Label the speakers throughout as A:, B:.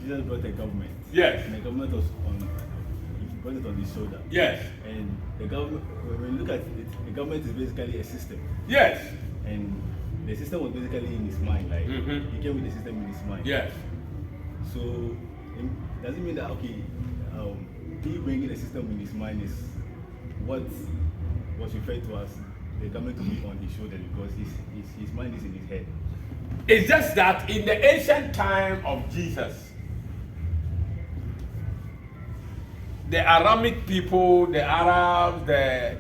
A: Jesus brought a government.
B: Yes.
A: And the government was he brought it on his shoulder.
B: Yes.
A: And the government, when you look at it, the government is basically a system.
B: Yes.
A: And the system was basically in his mind. Like
B: Mm-hmm.
A: he came with the system in his mind.
B: Yes.
A: So does it mean that okay, he bringing the system in his mind is what was referred to as the government to be on his shoulder because his mind is in his head.
B: It's just that in the ancient time of Jesus, the Aramic people, the Arabs, the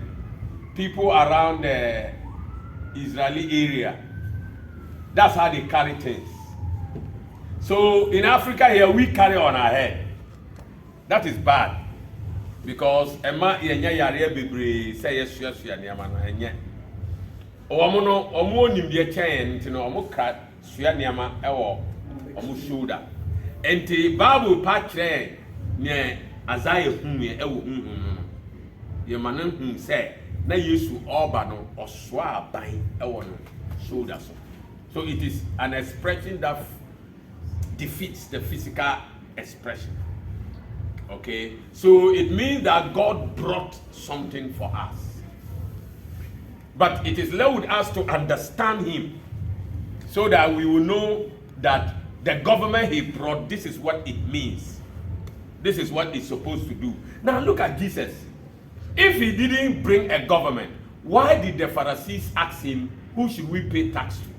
B: people around the Israeli area, that's how they carry things. So in Africa here, we carry on our head. That is bad. Because Emma yenya yare bebre say yes niama na enye. Omo no omo nim de chen nti no omo ka sua niama ewo omo shoulder. Enti Bible pa kire ne Isaiah hunu ewo hunu. Ye manan hu say na Yesu oba no oswa aban ewo no shoulder so. So it is an expression that defeats the physical expression. Okay, so it means that God brought something for us. But it is left with us to understand Him so that we will know that the government He brought, this is what it means. This is what it's supposed to do. Now look at Jesus. If He didn't bring a government, why did the Pharisees ask Him, who should we pay tax to?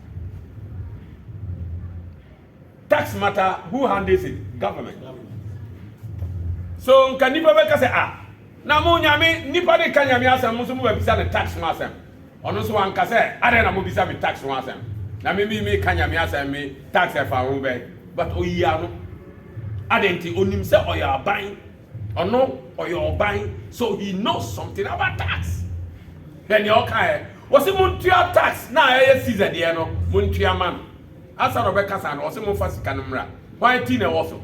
B: Tax matter, who handles it? Government. So can nipa be ka say na mo nyame nipa de ka nyame asem mo so mo bisa ne tax mo asem ono so wan ka say ade na mo bisa me tax mo asem na me ka nyame asem me tax e fa wo be but oyiya no ade nti onim say oya aban ono oya oban so he knows something about tax then you okay was mo ntua tax na eye Caesar de no mo ntua man asa no be kasa no o se mo fa sika no mra why ti na wo so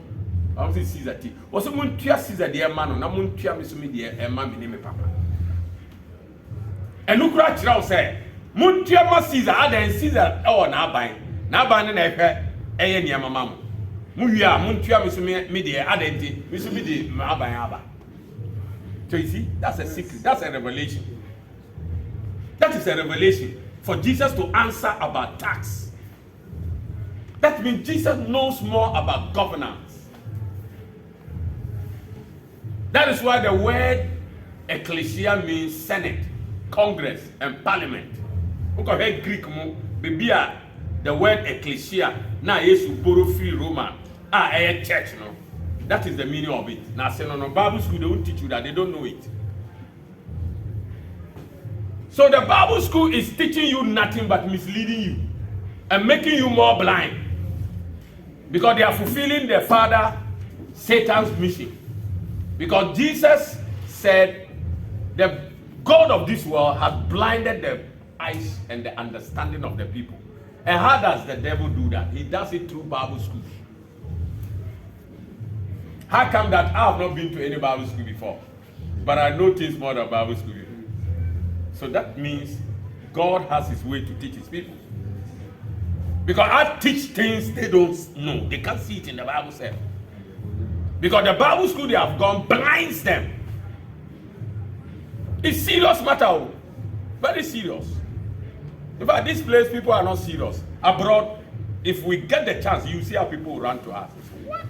B: I'm saying Caesar tea. Was a muntia Caesar dear man, na muntia misumi dear and mammy name papa. And look right now say, muntia ma Caesar, and Caesar or na buying. Na buying an epe, a near mamma. Muya, muntia misumi media, adenti, misumi de Mabayaba. So you see, that's a secret, that's a revelation. That is a revelation for Jesus to answer about tax. That means Jesus knows more about governance. That is why the word ecclesia means senate, congress, and parliament. Look at Greek mo, bibia the word ecclesia na Yesu borrow free Roman. A church no. That is the meaning of it. Now say no Bible school they won't teach you that, they don't know it. So the Bible school is teaching you nothing but misleading you and making you more blind. Because they are fulfilling their father Satan's mission. Because Jesus said, the God of this world has blinded the eyes and the understanding of the people. And how does the devil do that? He does it through Bible school. How come that I have not been to any Bible school before, but I know things more than Bible school? So that means God has His way to teach His people. Because I teach things they don't know. They can't see it in the Bible itself. Because the Bible school they have gone blinds them. It's serious matter. Very serious. In fact, this place people are not serious. Abroad, if we get the chance, you see how people will run to us. What?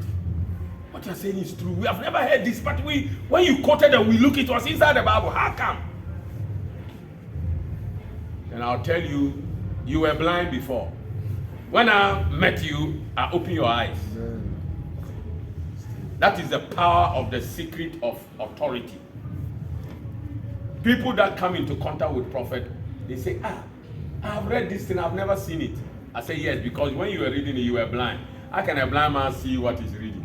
B: What you're saying is true. We have never heard this, but when you quoted and we look, it was inside the Bible. How come? And I'll tell you, you were blind before. When I met you, I opened your eyes. That is the power of the secret of authority. People that come into contact with prophet, they say, I've read this thing, I've never seen it. I say, yes, because when you were reading it, you were blind. How can a blind man see what he's reading?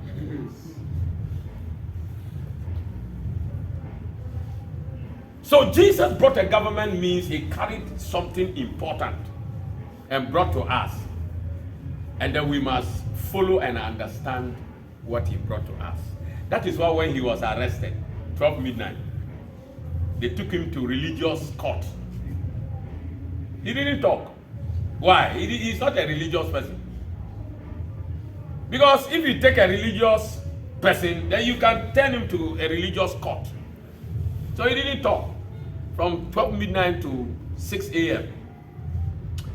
B: So Jesus brought a government means he carried something important and brought to us. And then we must follow and understand what he brought to us. That is why when he was arrested, 12 midnight, they took him to religious court. He didn't talk. Why? He's not a religious person. Because if you take a religious person, then you can turn him to a religious court. So he didn't talk from 12 midnight to 6 a.m.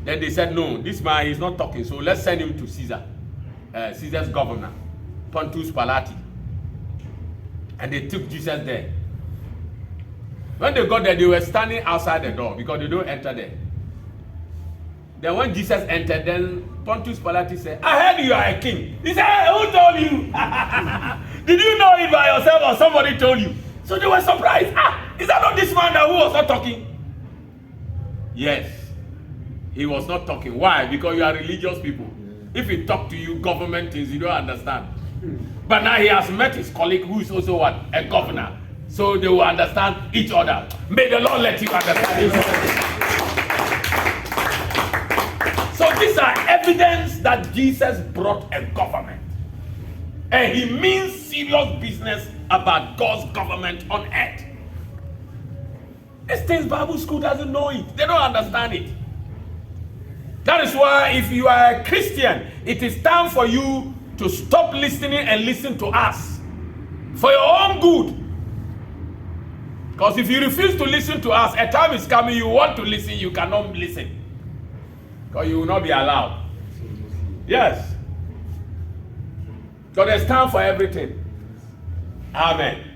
B: Then they said, no, this man is not talking, so let's send him to Caesar, Caesar's governor, Pontius Pilate. And they took Jesus there. When they got there, they were standing outside the door because they don't enter there. Then when Jesus entered, then Pontius Pilate said, I heard you are a king. He said, hey, who told you? Did you know it by yourself or somebody told you? So they were surprised. Is that not this man who was not talking? Yes. He was not talking. Why? Because you are religious people. If he talk to you government things, you don't understand. But now he has met his colleague who is also what? A governor. So they will understand each other. May the Lord let you understand each other. So these are evidence that Jesus brought a government. And he means serious business about God's government on earth. These things Bible school doesn't know it. They don't understand it. That is why if you are a Christian, it is time for you to stop listening and listen to us. For your own good. Because if you refuse to listen to us, a time is coming you want to listen, you cannot listen. Because you will not be allowed. Yes. So there's time for everything. Amen.